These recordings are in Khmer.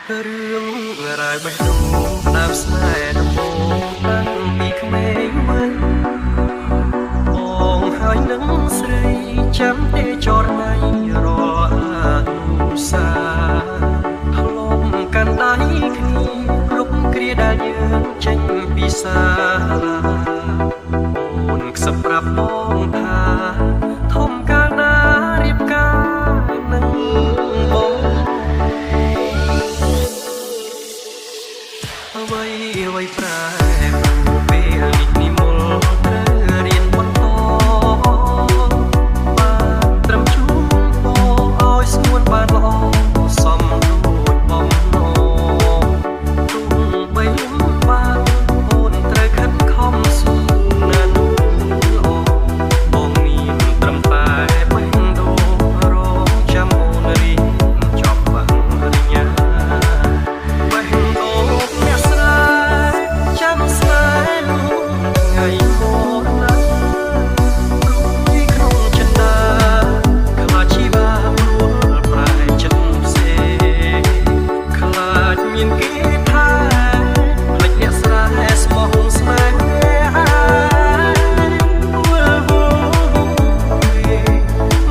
រឿងរ៉ាវបេះដូងដើមស្នេហ៍ដំបូងតាំងពីក្មេងវិញបងហើយនឹងស្រីចាំទេចរណៃរអានុសាធ្លុំកាន់ដៃគ្នាគ្រប់គ្រាដែលយើងចេញពីសាលាអូនខ្សឹបប្រាប់បងថាធំកាលណារៀបការនឹងបងអ្វីប្រែពេលនេះនិមលត្រូវរៀនបន្តបានត្រឹមជួបបងឲ្យស្ងួនបានល្អសំដូចបំណងទុំបីលំបានអូនត្រូវខិតខំស៊ូណាស់ល្អបងមានត្រឹមតែបេះដូងរងចាំអូនរៀនចប់បានរិញ្ញាបេះដូងអ្នកស្រីចាំស្នេហ៍នោះថ្ងៃមកណារួយក្នុងចិន្តាខ្លាចជីវ៉ាព្រួលប្រែចិត្តផ្សេងខ្លាចមានគេថាភ្លេចអ្នកស្រែស្មោះស្នេហ៍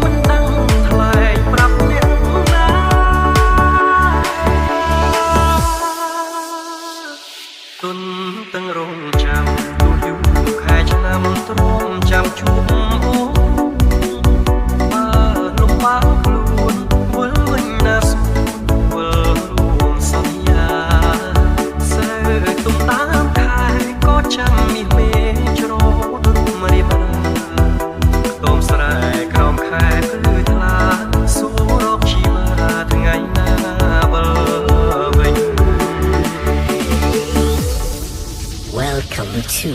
មិនដឹងថ្លែងប្រាប់អ្នកណាទុនទាំងរងចាំទោះយូរខែឆ្នាំទ្រាំចាំជួបអូនបើលំបាកខ្លួនវិលវិញណាសួនវិលរួមសន្យាស្រើទុំតាមខែក៏ចាំមាសមេច្រត់រួមរៀបរាខ្ទមស្រែក្រោមខែភ្លឺថ្លាសួររកជីវ៉ាថ្ងៃណាវិលវិញ Welcome to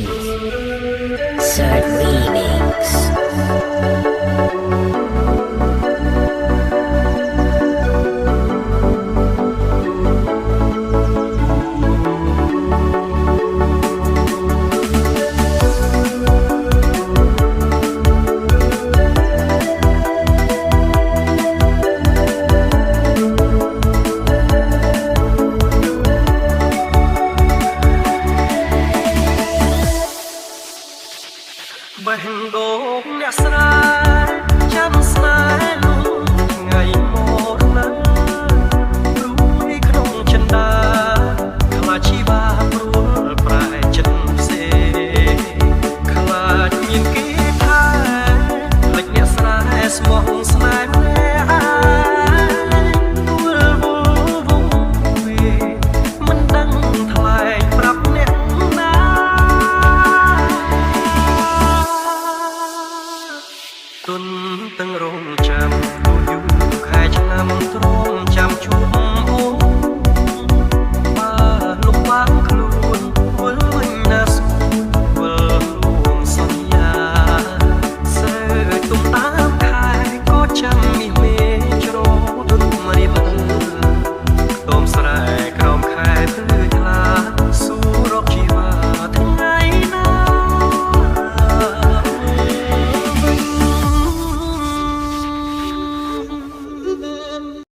Third Remix. បេះដូងអ្នកស្រីចាំស្នេហ៍នោះថ្ងៃមកណារួយក្នុងចិន្តាខ្លាចជីវ៉ាព្រួលប្រែចិត្តផ្សេងខ្លាចមានគេថាភ្លេចអ្នកស្រែស្មោះស្នេហ៍មិនដឹងថ្លែងប្រាប់អ្នកណាទុនទាំងរងចាំទោះយូរខែឆ្នាំទ្រាំចាំជួបអូ